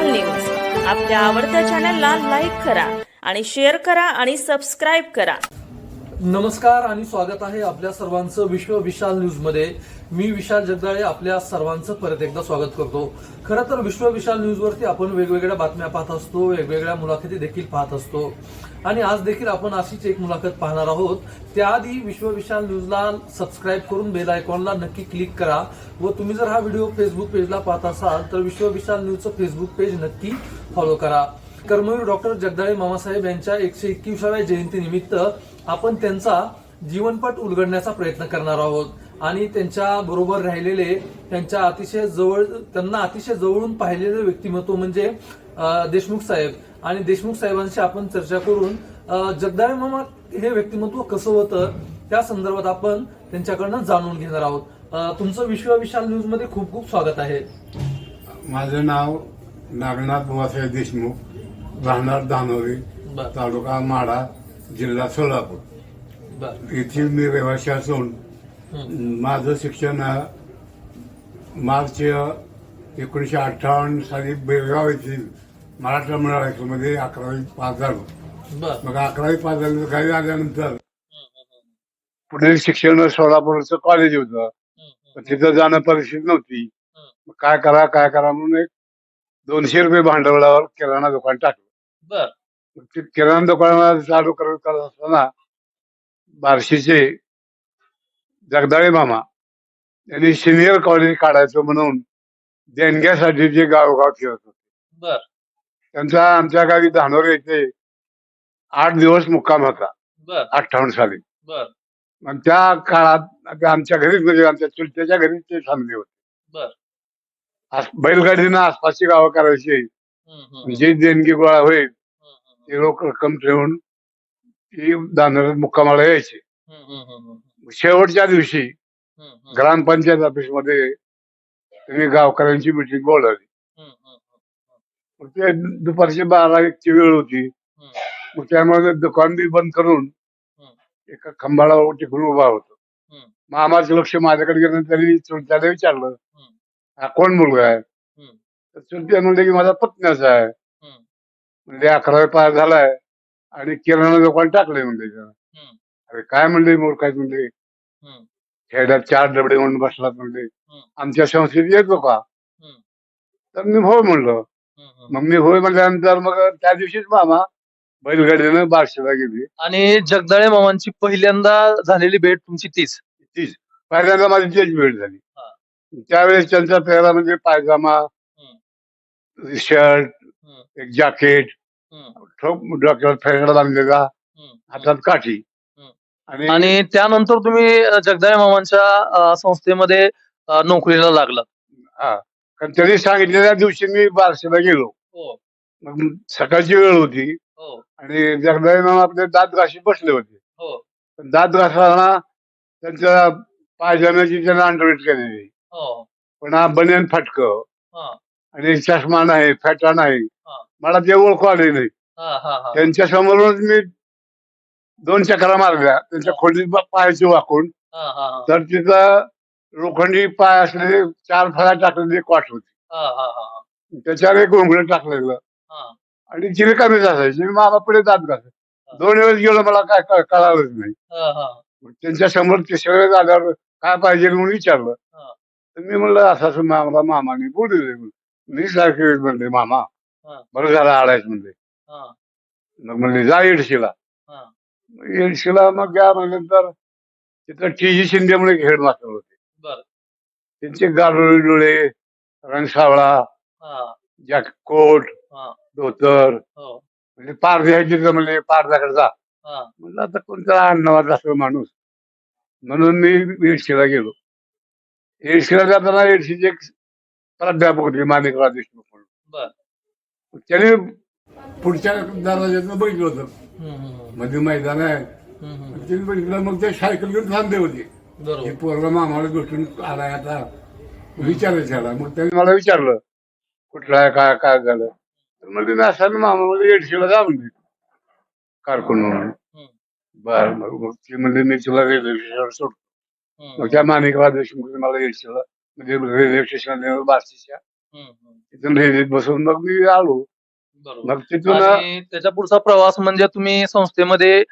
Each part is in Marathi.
विशाल न्यूज. आपल्या आवडत्या चॅनलला लाईक करा आणि शेअर करा आणि सबस्क्राईब करा. नमस्कार आणि स्वागत आहे आपल्या सर्वांचं विश्व विशाल न्यूज मध्ये. मी विशाल जगदाळे आपल्या सर्वांचं परत एकदा स्वागत करतो. खरं तर विश्व विशाल न्यूज वरती आपण वेगवेगळ्या बातम्या पाहत असतो, वेगवेगळ्या मुलाखती देखील पाहत असतो आणि आज देखील आपण अशीच एक मुलाखत पाहणार आहोत. त्याआधी विश्व विशाल न्यूजला सबस्क्राईब करून बेल आयकॉनला नक्की क्लिक करा व तुम्ही जर हा व्हिडिओ फेसबुक पेजला पाहत असाल तर विश्व विशाल न्यूजचं फेसबुक पेज नक्की फॉलो करा. कर्मवीर डॉक्टर जगदाळे मामासाहेब यांच्या 121व्या जयंतीनिमित्त आपण त्यांचा जीवनपट उलगडण्याचा प्रयत्न करणार आहोत आणि त्यांच्या बरोबर राहिलेले त्यांना अतिशय जवळून पाहिलेले व्यक्तिमत्व म्हणजे देशमुख साहेब. आणि देशमुख साहेबांशी आपण चर्चा करून जगदाळे मामा हे व्यक्तिमत्व कसं होतं त्या संदर्भात आपण त्यांच्याकडनं जाणून घेणार आहोत. तुमचं विश्व विशाल न्यूज मध्ये खूप खूप स्वागत आहे. माझं नाव नागनाथ बुवासाहेब देशमुख, राहणार धानोरी, तालुका माढा, जिल्हा सोलापूर. येथील मी रहिवासी असून माझं शिक्षण मार्च 1958 साली बेळगाव येथील मराठा मंडळ हायस्कूलमध्ये 11वी पास झालो. मग 11वी पास झालं घरी आल्यानंतर पुढील शिक्षण सोलापूरचं कॉलेज होतं, पण तिथं जाणं परिस्थिती नव्हती. काय करा म्हणून एक 200 रुपये भांडवलावर किराणा दुकान टाकलं. ते किराणा दुकानाला चालू करत असताना बार्शीचे जगदाळे मामा यांनी सिनियर कॉलेज काढायचं म्हणून देणग्यासाठी जे गावोगाव फिरत होते. त्यांचा आमच्या गावी धानोरे येथे 8 दिवस मुक्काम होता 58 साली. आणि त्या काळात आमच्या घरीच म्हणजे आमच्या चुलत्याच्या घरीच ते थांबले होते. बैलगाडीनं आसपासची गावं करायची, जे देणगी गोळा होईल ते रोख रक्कम ठेवून ती धानोऱ्यात मुक्कामाला यायची. शेवटच्या दिवशी ग्रामपंचायत ऑफिस मध्ये त्यांनी गावकऱ्यांची मिटिंग बोलावली. ते दुपारची 12-1ची वेळ होती. मग त्यामुळे दुकान बी बंद करून एका खंबाळा टिकून उभा होतो. मामाचं लक्ष माझ्याकडे गेलं तरी चुलत्याला विचारलं, हा कोण मुलगा आहे? तर चुलत्या म्हणले की माझा पत्न्याचा आहे. म्हणजे 11वी पास झालाय आणि किराणा दुकान टाकलंय म्हणले. अरे काय म्हणले मूर्खाय म्हणले, खेड्यात 4 डबडे म्हणून बसलात म्हणले, आमच्या संस्थेत येतो का? तर मी होय म्हणलं. मग मी होय म्हणल्यानंतर मग त्या दिवशीच मामा बैलगाडीनं बार्शीला गेली. आणि जगदाळे मामांची पहिल्यांदा झालेली भेट तुमची तीच पहिल्यांदा माझी तेच भेट झाली. त्यावेळेस त्यांचा पेहरा म्हणजे पायजामा, शर्ट, एक जॅकेट, डोक्यावर फेरडा बांधलेला, हातात काठी. आणि त्यानंतर तुम्ही जगदाळे मामांच्या संस्थेमध्ये नोकरीला लागलात. हा, कारण त्यांनी सांगितलेल्या दिवशी मी बार्शीला गेलो. मग सकाळची वेळ होती आणि जगदाळे मामा आपले दात घाशी बसले होते. दात घासताना त्यांच्या पायजाम्याची त्यांना अंडरवेट केलेली, पण हा बनियन फाटकं आणि चष्मा नाही, फेटा नाही. मला ते ओळखू आले नाही. त्यांच्या समोरूनच मी 2 चकरा मारल्या त्यांच्या खोलीत पायाची वाकून. तर तिथं लोखंडी पाय असलेले 4 फळ्या टाकलेली कॉट होती, त्याच्यावर एक घोंगडं टाकलेलं आणि जिरे कमीच असायची. मामा पुढे दात घासत 2 वेळेस गेलो, मला काय कळालंच नाही. त्यांच्या समोर 3ऱ्या वेळेस आल्यावर काय पाहिजे म्हणून विचारलं. तर मी म्हणलं असं मला मामाने बोलले. मी सारखे म्हणले मामा बरं झालं आडायच म्हणले. मग म्हणले जा येडशीला. येडशीला मग या म्हणल्यानंतर तिथं TG शिंदे म्हणून हेडमास्टर होते. त्यांचे गाडोळे डोळे, रंग सावळा, कोट, धोतर, म्हणजे पारधी आहे तिथं म्हणले पारध्याकडे जा. म्हणलं आता कोणता अण्णावाद असं माणूस, म्हणून मी येडशीला गेलो. येडशीला जाताना येडशीचे एक प्राध्यापक होते माणिकराव देशमुख म्हणून. त्याने पुढच्या दरवाज्यातनं बघितलं होतं, मध्ये मैदान आहे. त्यांनी बघितलं, मग ते सायकल घेऊन थांबले होते. हे पोरगा मामाला भेटून आलाय आता विचारायचं. मग त्यांनी मला विचारलं कुठला आहे, काय झालं. तर म्हणजे मी असं मामा म्हणजे येडशीला जा म्हणजे कारकून म्हणून. बरं, मग ती म्हणजे मी तुला रेल्वे स्टेशनवर सोडतो. मग त्या माणिकराव देशमुख मला येडशीला म्हणजे रेल्वे स्टेशन बार्शीच्या तिथून रेल्वेत बसून मग मी आलो. बरोबर. मग तिथून आणि त्याच्या पुढचा प्रवास म्हणजे तुम्ही संस्थेमध्ये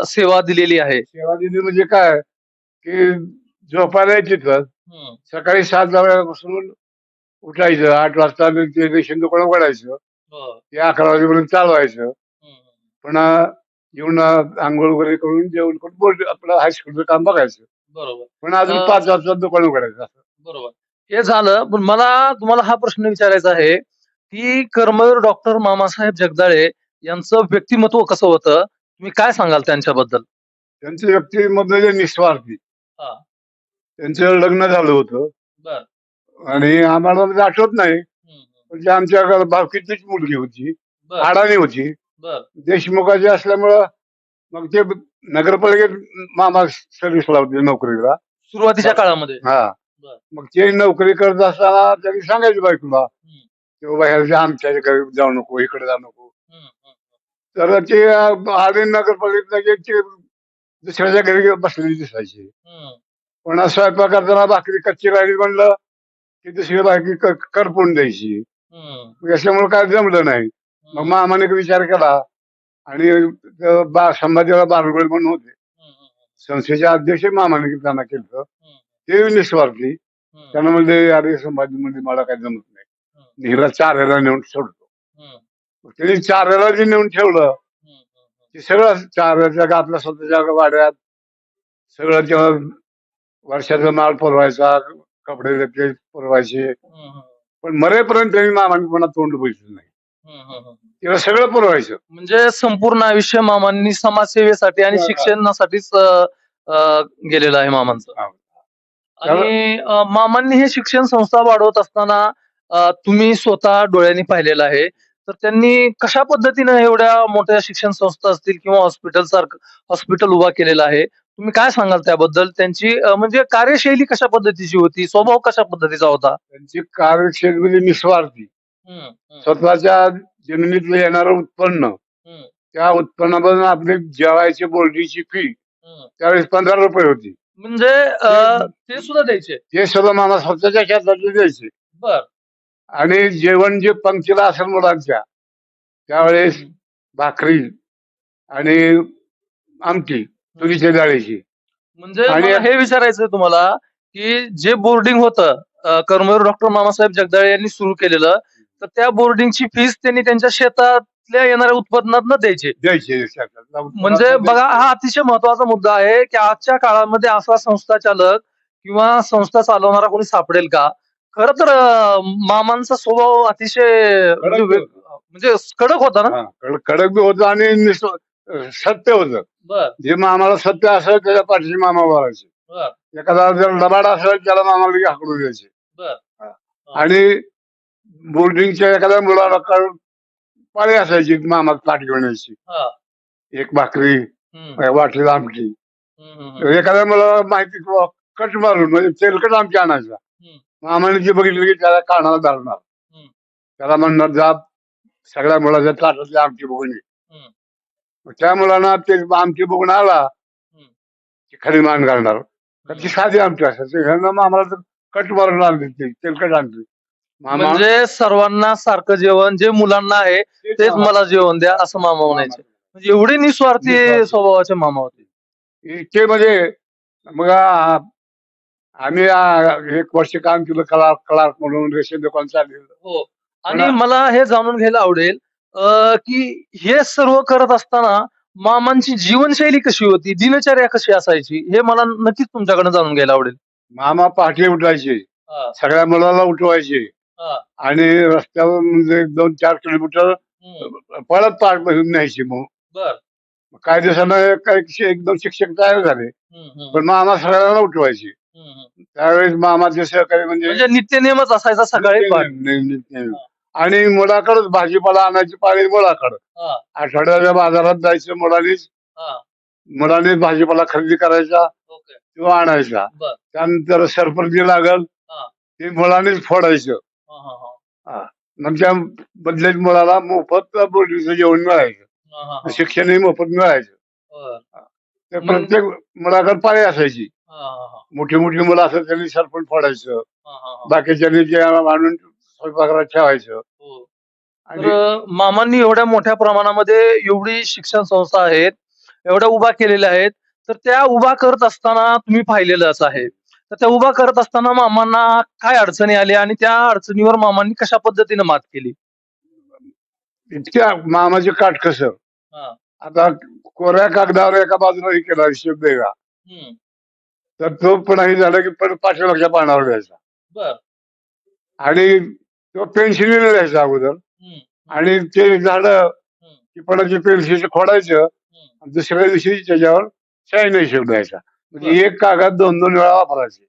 सेवा दिलेली आहे. सेवा दिली म्हणजे काय, की झोपायला यायचं. सकाळी 7 वाजल्यापासून उठायचं, 8 वाजता ते रेशन दुकान उघडायचं, ते 11 वाजेपर्यंत चालवायचं. पुन्हा येऊन अंघोळ वगैरे करून जेवण करून बोर्ड आपलं हायस्कूलचं काम बघायचं. बरोबर. पुन्हा अजून 5 वाजता दुकान उघडायचं असं. बरोबर. हे झालं, पण मला तुम्हाला हा प्रश्न विचारायचा आहे, की कर्मवीर डॉक्टर मामासाहेब जगदाळे यांचं व्यक्तिमत्व कसं होतं? तुम्ही काय सांगाल त्यांच्याबद्दल? त्यांचं व्यक्तिमत्व निस्वार्थी. हां. त्यांचं लग्न झालं होतं बरं. आणि आम्हाला म्हणजे आठवत नाही, म्हणजे आमच्या भावकीचीच मुलगी होती, बरं. अडाणी होती. बरं. देशमुखाची असल्यामुळं मग ते नगरपालिकेत मामा सर्व्हिसला होते, नोकरीला. सुरुवातीच्या काळामध्ये. हा. बरं. मग ते नोकरी करत असताना त्यांनी सांगायचं बायकोला, की बाबा ह्याच्या आमच्या घरी जाऊ नको, इकडे जाऊ नको. तर ते आले नगरपालिकेत, ते दुसऱ्याच्या घरी बसलेली दिसायची. पण स्वयंपाक करताना भाकरी कच्ची राहिली म्हणलं की दुसरी भाकरी करपून द्यायची. याच्यामुळे काय जमलं नाही. मग मामाने एक विचार केला आणि संभाजीराव बारगोळे म्हणून होते संस्थेचे अध्यक्ष, मामाने त्यांना केलं. ते निस्वार्थी. त्यांना म्हणजे अरे संभाजी म्हणजे मला काय जमत नाही, हिला 4 ह्याला नेऊन सोडतो. त्यांनी 4 ह्याला जे नेऊन ठेवलं ते सगळं 4 ह्याच्या आपल्या स्वतःच्या वाड्यात सगळं तेव्हा वर्षाचा माल पुरवायचा, कपडे लत्ते पुरवायचे. पण मरेपर्यंत त्यांनी मामाने पुन्हा तोंड बघितलं नाही. तेव्हा सगळं पुरवायचं. म्हणजे संपूर्ण आयुष्य मामांनी समाजसेवेसाठी आणि शिक्षणासाठीच गेलेलं आहे मामांचं. आणि मामांनी हे शिक्षण संस्था वाढवत असताना तुम्ही स्वतः डोळ्यांनी पाहिलेलं आहे. तर त्यांनी कशा पद्धतीनं एवढ्या मोठ्या शिक्षण संस्था असतील किंवा हॉस्पिटल उभा केलेला आहे? तुम्ही काय सांगाल त्याबद्दल? त्यांची म्हणजे कार्यशैली कशा पद्धतीची होती? स्वभाव कशा पद्धतीचा होता? त्यांची कार्यशैली म्हणजे निस्वार्थी. स्वतःच्या जमिनीतलं येणारं उत्पन्न, त्या उत्पन्नामधून आपली जेवायची बोर्डीची फी त्यावेळेस 15 रुपये होती. म्हणजे ते सुद्धा द्यायचे? ते सुद्धा मामा स्वतःच्या शेतातले द्यायचे. बर. आणि जेवण जे पंक्तीला असेल मुलांच्या त्यावेळेस भाकरी आणि आमटी तुरीच्या डाळीची. म्हणजे मला हे विचारायचंय तुम्हाला, की जे बोर्डिंग होतं कर्मवीर डॉक्टर मामासाहेब जगदाळे यांनी सुरू केलेलं, तर त्या बोर्डिंगची फीस त्यांनी त्यांच्या शेतातल्या येणाऱ्या उत्पन्नातनं द्यायचे. म्हणजे बघा, हा अतिशय महत्वाचा मुद्दा आहे, की आजच्या काळामध्ये असा संस्था चालक किंवा संस्था चालवणारा कोणी सापडेल का? खरं तर मामांचा स्वभाव अतिशय म्हणजे कडक होता ना. कडक बी होतं आणि सत्य होतं. जे मामाला सत्य असेल त्याच्या पाठीशी मामा बोलायचे. एखादा जर लबाड असेल त्याला मामाला हाकडून द्यायचे. आणि बोर्डिंगच्या एखाद्या मुलाला पाळी असायची, मामा ताट घेऊन यायची, एक भाकरी वाटलेला आमटी. एखाद्या मुलाला माहिती कट मारून म्हणजे तेलकट आमटी आणायचा, मामाने जे बघितलं की त्याला कानाला धरणार, त्याला म्हणणार जा सगळ्या मुलाच्या ताटातली आमटी बघून ये. त्या मुलांना ते आमटी बघून आला की खरी मान घालणार. ती साधी आमटी असायची, आम्हाला कट मारून आणली तेलकट आमटी. म्हणजे सर्वांना सारखं जेवण, जे मुलांना आहे तेच मला जेवण द्या असं मामा म्हणायचे. म्हणजे एवढे निस्वार्थी स्वभावाचे मामा होते. इतके म्हणजे मग आम्ही 1 वर्ष काम केलं क्लार्क म्हणून, रेशन दुकान चाललेलं. हो. आणि मला हे जाणून घ्यायला आवडेल की हे सर्व करत असताना मामांची जीवनशैली कशी होती, दिनचर्या कशी असायची, हे मला नक्कीच तुमच्याकडे जाणून घ्यायला आवडेल. मामा पहाटे उठायचे, सगळ्या मुलाला उठवायचे आणि रस्त्यावर म्हणजे 2-4 किलोमीटर पळत पाठ बसून न्यायचे. मग काही दिवसांना काही 1-2 शिक्षक तयार झाले, पण मामा सगळ्यांना उठवायचे. त्यावेळेस मामाचे सहकारी म्हणजे नित्यनेमच असायचा सकाळी. आणि मुलाकडच भाजीपाला आणायची पाळी मुलाकडं. आठवड्याच्या बाजारात जायचं मुलानेच भाजीपाला खरेदी करायचा किंवा आणायचा. त्यानंतर सरपंच लागल ते मुलानेच फोडायचं. मग त्या बदल्यात मुलाला मोफत बोर्डीचं जेवण मिळायचं, शिक्षणही मोफत मिळायचं. ते प्रत्येक मुलाकडे पाळी असायची. मोठी मोठी मुलं असं त्यांनी सरपंच फोडायचं, बाकीच्यांनी जे आणून स्वयंपाकघरात ठेवायचं. हो. आणि तर मामांनी एवढ्या मोठ्या प्रमाणामध्ये एवढी शिक्षण संस्था आहेत, एवढ्या उभा केलेल्या आहेत, तर त्या उभा करत असताना तुम्ही पाहिलेलंच आहे. तर त्या उभा करत असताना मामांना काय अडचणी आल्या आणि त्या अडचणीवर मामांनी कशा पद्धतीने मात केली? इतक्या मामाचे काटकसर. हां. आता कोऱ्या कागदावर एका बाजूला हे केला हिशोब वेगळा, हं. तर तो पुन्हा हे झाला की परत पाठीमागच्या पानावर द्यायचा. बरं. आणि तो पेन्सिलीने द्यायचा अगोदर. हं. आणि ते झालं हं. की परत ते पेन्सिल खोडायचं हं. आणि दुसऱ्या दिवशी त्याच्यावर शाईन हिशोब द्यायचा. म्हणजे एक कागद 2-2 वेळा वापरायचे.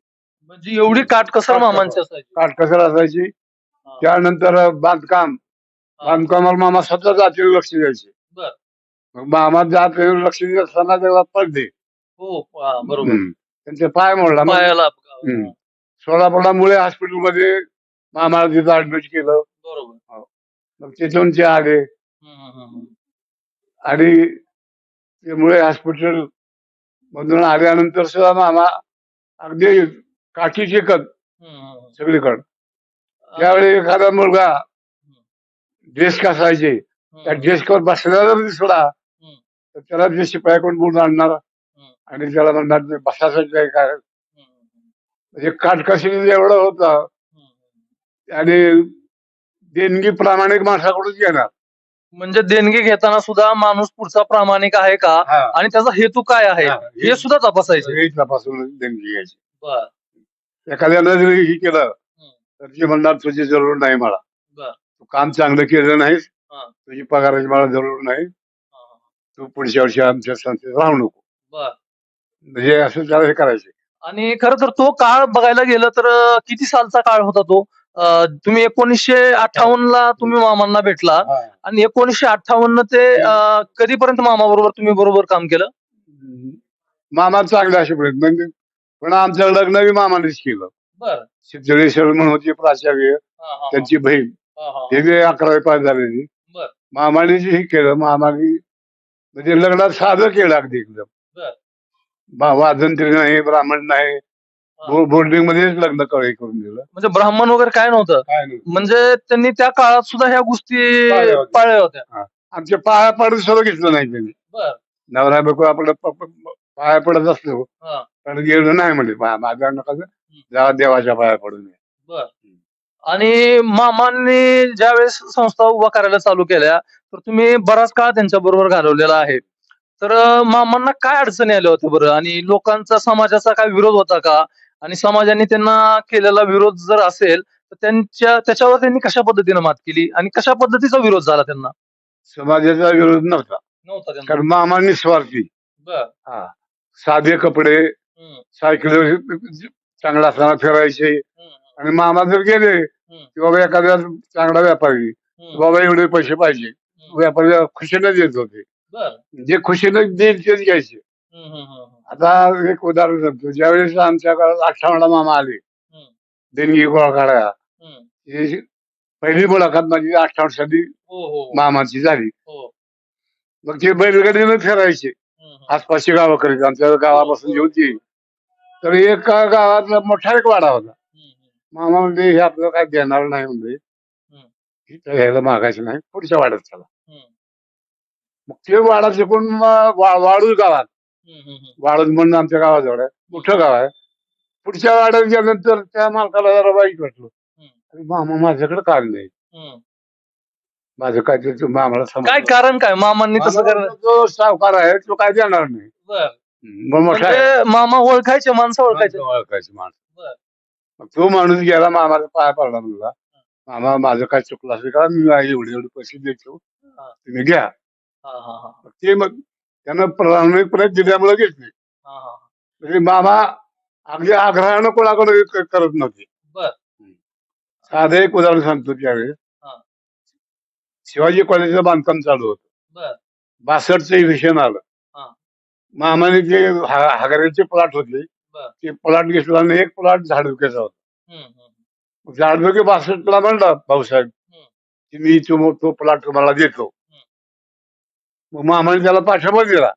म्हणजे एवढी काटकसर मामांची असायची. काटकसर असायची. हां. त्यानंतर बांधकाम. हां. बांधकामाला मामा स्वतः जातीवर लक्ष द्यायचे. बरं. मग मामा जातीवर लक्ष देत असताना त्याला पडले. हो. हां, बरोबर. त्यांचे पाय मोडला. मग पायाला हं. सोलापूरला मुळे हॉस्पिटलमध्ये मामाला तिथं ऍडमिट केलं. बरोबर. हो. मग तिथून ते आले हं, हं, हं, हं. आणि ते मुळे हॉस्पिटल मधून आल्यानंतर सुद्धा मामा अगदी काठी टेकत हं, हं, हं. सगळीकडं. अ, त्यावेळी एखादा मुलगा डेस्क असायचे, त्या हं, डेस्कवर बसलेला जर दिसला हं, तर त्याला ते शिपायाकडून बोलून आणणार हं, आणि त्याला म्हणणार "नाही, बसायचं आहे काय?" हं, म्हणजे काटकसरीने एवढं होतं. हं. आणि देणगी प्रामाणिक माणसाकडूनच घेणार. म्हणजे देणगी घेताना सुद्धा माणूस पुढचा प्रामाणिक आहे का हा. आणि त्याचा हेतू काय आहे हा. हे सुद्धा तपासायचे. हे तपासून देणगी घ्यायची. बर एखाद्यानं जरी हे केलं हं. तर ते म्हणणार तुझी जरूर नाही मला. बर तू काम चांगलं केलं नाहीस, हा. तुझी पगाराची मला जरूर नाही, हा, हा. तू पुढच्या वर्षी आमच्या संस्थेत राहू नको. बर म्हणजे असं त्याला हे करायचे. आणि खर तर तो काळ बघायला गेलं तर किती सालचा काळ होता तो? तुम्ही 1958 ला तुम्ही मामांना भेटला हा. आणि 1958 ते कधीपर्यंत मामा बरोबर तुम्ही बरोबर काम केलं? मामा चांगले असे म्हणजे पण आमचं लग्न बी मामानेच केलं. बर सिद्धेश्वर म्हणून होती प्राचार्य, त्यांची बहीण, हे बी 11वी पास झालेली. बर मामाने जे हे केलं, मामाने म्हणजे लग्नात साधं केलं अगदी एकदम. बर वाजन तरी नाही, ब्राह्मण नाही, बोर्डिंग मध्येच लग्न करून दिलं. म्हणजे ब्राह्मण वगैरे काय नव्हतं. काय नाही. म्हणजे त्यांनी त्या काळात सुद्धा ह्या गोष्टी पाळल्या होत्या. पाळल्या होत्या. आमच्या पाया पडून सुद्धा घेतलं नाही त्यांनी. बर नवरा बायको आपलं पाया पडत असलो हा. तर गेलं नाही म्हणजे माझ्या नका जा देवाच्या पाया पडून ये. बर आणि मामांनी ज्यावेळेस संस्था उभा करायला चालू केल्या तर तुम्ही बराच काळ त्यांच्या बरोबर घालवलेला आहे. तर मामांना काय अडचणी आल्या होत्या बरं आणि लोकांचा समाजाचा काय विरोध होता का? आणि समाजाने त्यांना केलेला विरोध जर असेल तर त्याच्यावर त्यांनी कशा पद्धतीने मात केली आणि कशा पद्धतीचा विरोध झाला त्यांना? समाजाचा विरोध नव्हता, नव्हता त्यांना. कारण मामा निस्वार्थी. बर हा. साधे कपडे, हम्म, सायकल चांगला असताना फिरायचे. हम्म, आणि मामा जर गेले हम्म, की बाबा एखाद्या चांगला व्यापारी, हम्म, बाबा एवढे पैसे पाहिजे, व्यापारी खुशीने देत होते. बर जे खुशीने देईल तेच घ्यायचे. हम्म, हम्म, हम्म, आता एक उदाहरण सांगतो. ज्यावेळेस आमच्या काळात 58 मामा आले हम्म, देणगी गोळा काढायला, हम्म. ही पहिली मुलाखत माझी 58 साली हो हो हो, मामाची झाली. हो. मग ते बैलगाडीने फिरायचे हम्म, हम्म. आसपासची गावं करीत. आमच्या गावापासून जी होती तर एका गावातला मोठा एक वाडा होता. हम्म, मामा म्हणजे हे आपलं काय देणार नाही म्हणजे, हम्म, इथं घ्यायला मागायचं नाही, पुढच्या वाड्यात चला. हम्म, मग ते वाडा शिकून वाळूज गावात, हम्म, हम्म, वाळूज म्हणून आमच्या गावाजवळ आहे, मोठं गाव आहे. पुढच्या वाड्यात गेल्यानंतर त्या मालकाला जरा वाईट वाटलं. हम्म, अरे मामा माझ्याकडे काय नाही, हम्म. माझं काय ते तुम्ही आम्हाला काय समजलं. कारण काय मामांनी तसं मामा करणं? जो सावकार आहे तो काय देणार नाही. बर मग मोठा आहे. म्हणजे मामा ओळखायचे, माणसं ओळखायचे. माणसं ओळखायची माणूस. बर मग तो माणूस गेला मामाच्या पाया पडला, म्हणला मामा माझं काय चुकलं असेल का, मी एवढे एवढे पैसे देतो, हा, तुम्ही घ्या. हा, हा, हा, मग ते मग त्यानं प्रामाणिकपणे दिल्यामुळे घेतले. हा, हा. म्हणजे मामा अगदी आग्रहानं कोणाकडे करत नव्हते. बर साधं एक उदाहरण सांगतो. त्यावेळेस हा. शिवाजी कॉलेजचं बांधकाम चालू होतं. बर 62चं इलेक्शन आलं. हा. मामाने जे हागरेचे प्लॉट होते बर ते प्लॉट घेतला आणि एक प्लॉट झाडुक्याचा होता. हम्म, हम्म, झाडुके 62ला म्हणला भाऊसाहेब हम्म, की मी तो प्लॉट तुम्हाला देतो. मग मामाने त्याला पाठिंबा दिला.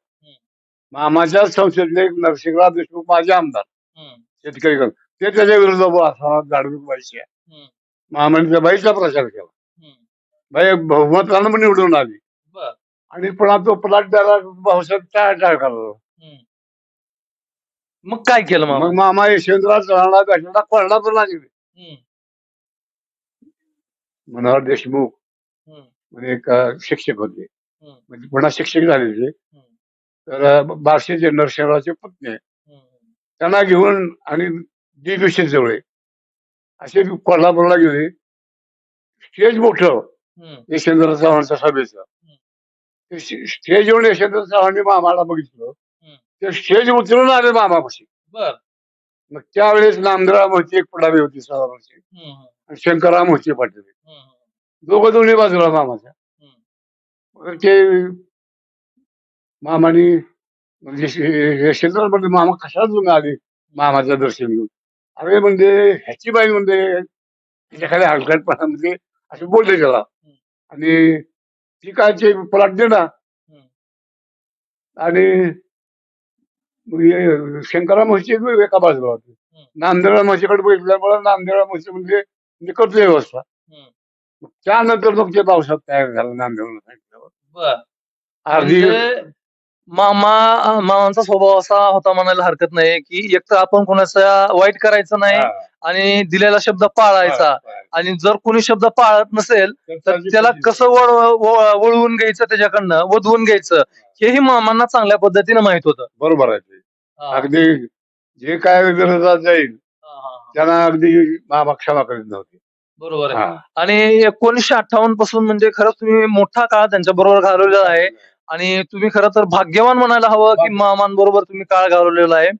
मामाच्या संसदेतले एक नरसिंहराव देशमुख माझे आमदार हम्म, शेतकरी ते त्याच्या विरोधात झाडूक व्हायचे. हम्म. महामंडळाच्या बाईचा प्रचार केला. हम्म. बाई बहुमतानं पण निवडून आली बर. आणि पुन्हा तो प्लॉट त्याला भाऊसाहेब टाळटाळ करला. हम्म. मग काय केलं मामा? मग मामा यशवंतराव चव्हाणला भेटला कोल्हापूरला गेले. हम्म. मनोहर देशमुख हम्म. म्हणजे एक शिक्षक होते, हम्म. म्हणजे पुन्हा शिक्षक झालेले. हम्म. तर बार्शीचे नरसिंहरावचे पुतणे हम्म. त्यांना घेऊन आणि दिग्विशे जवळ असे कोल्हापूरला गेले. स्टेज मोठं हम्म. यशवंतराव चव्हाणच्या सभेचं. ते स्टेज येऊन यशवंतराव चव्हाणांनी मामाला बघितलं. ते स्टेज उचलून आले मामापाशी. बर. मग त्यावेळेस नामदेवराव मोहिते एक पुढारी होती साधारणची, हम्म. आणि शंकरराव मोहिते पाटील हम्म. दोघं दोन्ही बाजूला मामाच्या. मग ते मामानी म्हणजे यशवंतराव म्हणजे मामा कशाला तुम्ही आले मामाचं दर्शन घेऊन? अरे म्हणजे ह्याची बाई म्हणजे त्याच्या खाली हलकटपणा म्हणजे असे बोलले त्याला. आणि ती काय ते प्लॉट दे ना. आणि शंकरराव म्हशी एका बाजूला होते. नामदेवराव म्हशीकडे बघितल्यामुळे नामदेवराव म्हशी म्हणजे करतो व्यवस्था. मग त्यानंतर मग ते पावसात तयार झालं नामदेवराव सांगितल्यावर. बर. अर्धी म्हणजे मामांचा स्वभाव असा होता म्हणायला हरकत नाही की एक तर आपण कोणाचा वाईट करायचं नाही हा. आणि दिलेला शब्द पाळायचा, आणि जर कोणी शब्द पाळत नसेल तर त्याला कसं वळवून घ्यायचं, त्याच्याकडनं वधवून घ्यायचं, हेही मामांना चांगल्या पद्धतीने माहित होतं. बरोबर आहे ते. हा. अगदी जे काय विरोधात जाईल हा, हा. त्यांना अगदी मामा क्षमा करीत नव्हते. बरोबर आहे. हा. आणि 1958 पासून म्हणजे खरंच तुम्ही मोठा काळ त्यांच्या बरोबर घालवलेला आहे, आणि तुम्ही खरं तर भाग्यवान म्हणायला हवं की मामांबरोबर तुम्ही काळ घालवलेला आहे.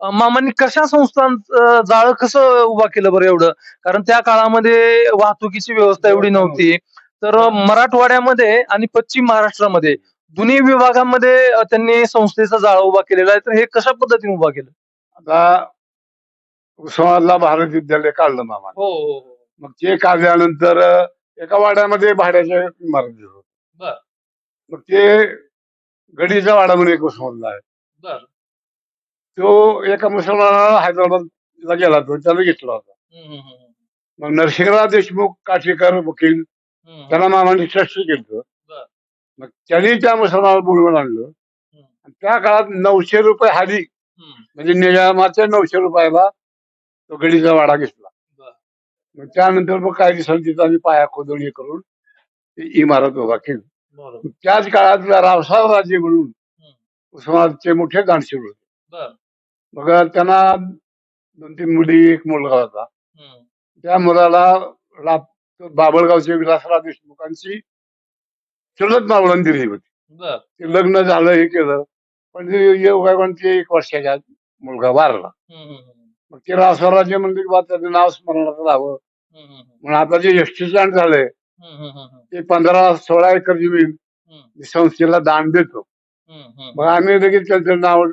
मामांनी कशा संस्थांचं जाळं कसं उभा केलं बरं एवढं? कारण त्या काळामध्ये वाहतुकीची व्यवस्था एवढी नव्हती. तर मराठवाड्यामध्ये आणि पश्चिम महाराष्ट्रामध्ये दोन्ही विभागांमध्ये त्यांनी संस्थेचा जाळं उभा केलेला आहे. तर हे कशा पद्धतीने उभा केलं? आता उस्मानाबादला भारत विद्यालय काढलं मामा. हो हो हो. मग ते काढल्यानंतर एका वाड्यामध्ये भाड्याच्या इमारती होत. बर. मग ते गडीचा वाडा म्हणून एक उस्मानाबादला आहे. बर. तो एका मुसलमानाला हैदराबादला गेला, तो त्याला घेतला होता. मग नरसिंहराव देशमुख काठेकर वकील त्यांना मामाने ट्रस्टी केलं. बर. मग त्यांनी त्या मुसलमानाला बोलवून आणलं. आणि त्या काळात 900 रुपये हाली म्हणजे निजामाच्या 900 रुपयाला तो गडीचा वाडा घेतला. मग त्यानंतर मग काही दिवसांनी तिथं आम्ही पाया खोदणी करून ती इमारत उभा केली. बरोबर. त्याच काळात रावसाहेब राजे म्हणून उस्मानाबादचे मोठे दानशूर होते. बर. मग त्यांना 2-3 मुली एक मुलगा होता. त्या मुलाला बाबळगावचे विलासराव देशमुखांची चुलत मावळण दिली होती. बर. ते लग्न झालं, हे केलं, पण ते योगायोगाने 1 वर्षाच्या आत मुलगा वारला. मग ते रावसाहेबराजे म्हणले की बा त्याचं नाव स्मरणात राहावं म्हणून आता जे एसटी स्टँड झालंय ते 15-16 एकर जमीन संस्थेला दान देतो. मग आम्ही लगेच त्यांचं नाव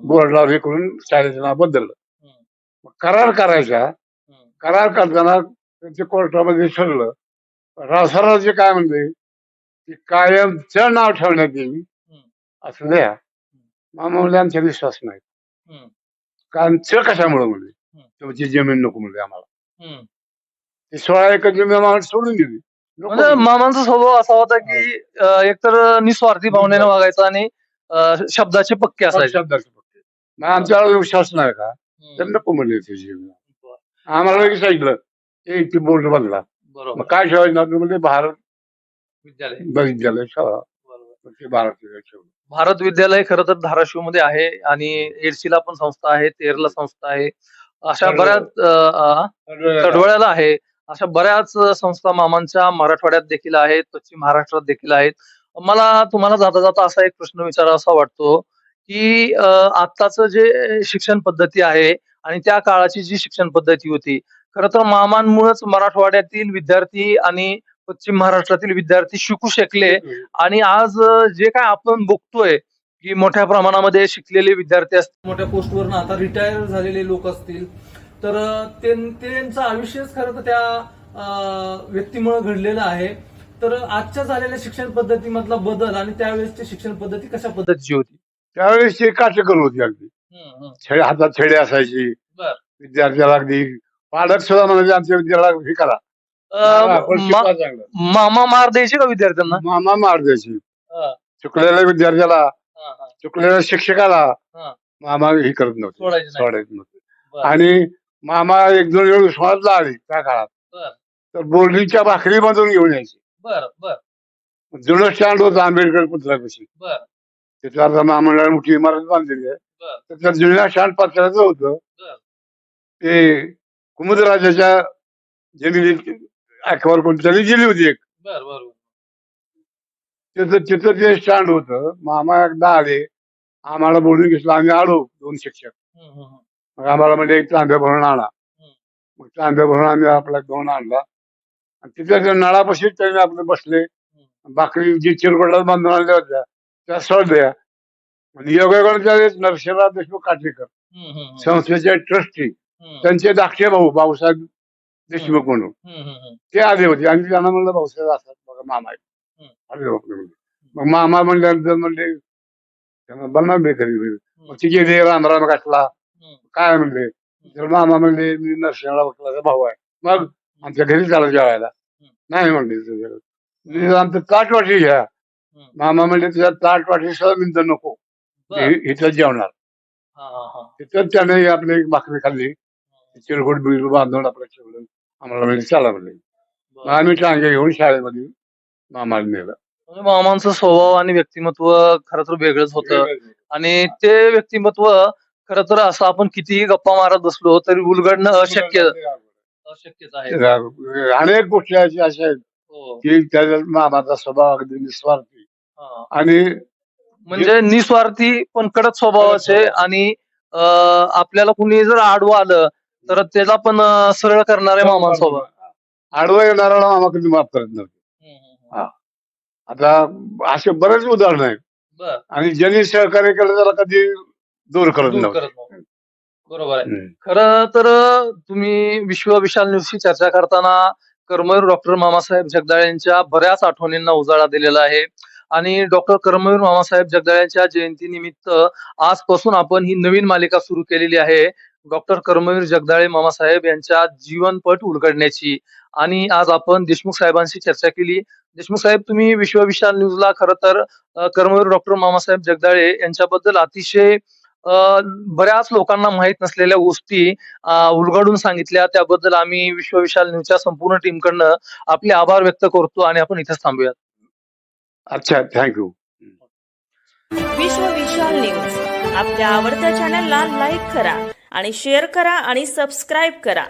बोर्डला हे करून शाळेचं नाव बदललं. मग करार करायचा, करार करताना त्यांचे कोर्टामध्ये ठरलं. रावसाहेबराजे काय म्हणले की कायमचं नाव ठेवण्यात येईल असं द्या. मामा म्हणले आमचा विश्वास नाही. कारण कशामुळे म्हणले तुमची जमीन नको म्हणले आम्हाला. ती 16 एकर जमीन आम्हाला सोडून दिली. म्हणजे मामांचा स्वभाव असा होता की एकतर निस्वार्थी भावनेने वागायचा आणि शब्दाचे पक्के असायचे. शब्दाचे पक्के. मग आमच्यावर विश्वास नाही का तर नको म्हणले ती जमीन. आम्हाला लगेच सांगितलं ते बोर्ड बदला. बरोबर. मग काय ठेवायचं ना म्हणजे भारत विद्यालय. विद्यालय ठेवा. ते भारत विद्यालय ठेवलं. भारत विद्यालय खरं तर धाराशिव मध्ये आहे, आणि एडसीला पण संस्था आहे, तेरला संस्था आहे, अशा बऱ्याच तडवळ्याला आहे, अशा बऱ्याच संस्था मामांच्या मराठवाड्यात देखील आहेत, पश्चिम महाराष्ट्रात देखील आहेत. मला तुम्हाला जाता जाता असा एक प्रश्न विचारावा वाटतो की आत्ताचं जे शिक्षण पद्धती आहे आणि त्या काळाची जी शिक्षण पद्धती होती, खरं तर मामांमुळेच मराठवाड्यातील विद्यार्थी आणि पश्चिम महाराष्ट्रातील विद्यार्थी शिकू शकले. आणि आज जे काय आपण बघतोय की मोठ्या प्रमाणामध्ये शिकलेले विद्यार्थी असतील, मोठ्या पोस्टवर आता रिटायर झालेले लोक असतील, तर त्यांचं आयुष्यच खरं तर त्या व्यक्तीमुळे घडलेलं आहे. तर आजच्या झालेल्या शिक्षण पद्धतीमधला बदल आणि त्यावेळेसची शिक्षण पद्धती कशा पद्धतीची होती? त्यावेळेस ते काटेकर होती. अगदी हातात छडे असायची. बर. विद्यार्थ्याला अगदी पालक सुद्धा म्हणायचे आमच्या विद्यार्थ्याला हे करा, आपण शिकवा चांगलं. मामा मार द्यायचे का विद्यार्थ्यांना? मामा मार द्यायची. हा, चुकलेल्या विद्यार्थ्याला, हा, हा, चुकलेल्या शिक्षकाला हा. मामा हे करत नव्हते, सोडायचे नाही. सोडायचे नव्हते. बरं, आणि मामा एक दोन वेळ उस्मानातला आली त्या काळात, बरं, तर बोर्डीच्या भाकरी बांधून घेऊन यायची. बरं, बरं, जुनं स्टँड होतं आंबेडकर पुतळ्यापाशी, बरं, तिथं आता महामंडळाने मोठी इमारत बांधलेली आहे. बरं, तर त्या जुन्या स्टँड पात्राचं होतं बरं. ते कुमुदराजाच्या जमिनीत अकबर कोणतरी दिली होती एक, बरं, बरं. तिथं ते स्टँड होतं. मामा एकदा आले, आम्हाला बोलून घेतलं, आम्ही आलो 2 शिक्षक. हं, हं, हं. मग आम्हाला म्हणजे एक तांब्या भरून आणा. हं. मग तांब्या भरून आम्ही आपला घेऊन आणला आणि तिथे त्या नळापाशी त्यांनी आपले बसले. भाकरी जी चिरपटात बांधून आणल्या होत्या त्या सोडल्या. आणि योगायोगाने नरशिवराव देशमुख काटेकर हं, हं, हं. संस्थेचे ट्रस्टी, हं, त्यांचे धाकटे भाऊ भाऊसाहेब देशमुख म्हणून हं, हं, हं. ते आले होते. आणि त्यांना म्हणलं भाऊसाहेब असतात बघा मामा आहेत. हं. अरे बापरे म्हणले. मग मामा म्हणल्यानंतर म्हणले त्यांना बनणार बेकरी होईल. मग ती गेली रामराम घातला. हं. काय म्हणले, तर मामा म्हणले मी नरसिंहराव वकिलाचा भाऊ आहे. मग आमच्या घरी चालू जेवायला. नाही म्हणले तुझ्याकडे आमचं ताट वाटी घ्या. हं. मामा म्हणले तुझ्या ताट वाटी सुद्धा मिळत नको, बरं. इथं जेवणार. हा, हा, हा. तिथं त्याने आपली एक भाकरी खाल्ली, चिरगुट बिरगुट बांधून आपलं ठेवलं. आम्हाला म्हणजे चला म्हणले. मग आम्ही टांगे घेऊन शाळेमध्ये मामाला नेलं. म्हणजे मामांचं स्वभाव आणि व्यक्तिमत्व खरं तर वेगळंच होतं. आणि ते व्यक्तिमत्व खरं तर असं आपण कितीही गप्पा मारत बसलो तरी उलगडणं अशक्यच आहे. अनेक गोष्टी अशा आहेत हो. की त्याचा मामाचा स्वभाव अगदी निस्वार्थी हा. आणि म्हणजे निस्वार्थी पण कडक स्वभावाचे आणि आपल्याला कुणी जर आडवं आलं तर त्याला पण सरळ करणारे मामांचा स्वभाव. आडवं येणारा मामा कधी माफ करत नव्हते. हं, हं, हं. आता असे बरेच उदाहरण आहेत. बरं. आणि ज्यांनी सहकार्य केलं त्याला कधी दूर करत दूर नव्हते. करत नव्हते. बरोबर आहे. हम्म. खरं तर तुम्ही विश्व विशाल न्यूजशी चर्चा करताना कर्मवीर डॉक्टर मामासाहेब जगदाळे यांच्या बऱ्याच आठवणींना उजाळा दिलेला आहे. आणि डॉक्टर कर्मवीर मामासाहेब जगदाळे यांच्या जयंतीनिमित्त आजपासून आपण ही नवीन मालिका सुरू केलेली आहे. डॉक्टर कर्मवीर जगदाळे मामासाहेब यांच्या जीवनपट उलगडण्याची. आणि आज आपण देशमुख साहेबांशी चर्चा केली. देशमुख साहेब, तुम्ही विश्व विशाल न्यूजला खरं तर कर्मवीर डॉक्टर मामासाहेब जगदाळे यांच्याबद्दल अतिशय बऱ्याच लोकांना माहित नसलेल्या गोष्टी उलगडून सांगितल्या. त्याबद्दल आम्ही विश्व विशाल न्यूजच्या संपूर्ण टीमकडनं आपले आभार व्यक्त करतो आणि आपण इथेच थांबूयात. अच्छा, थँक्यू. विश्व विशाल न्यूज आपल्या आवडत्या चॅनलला लाईक करा आणि शेअर करा आणि सबस्क्राईब करा.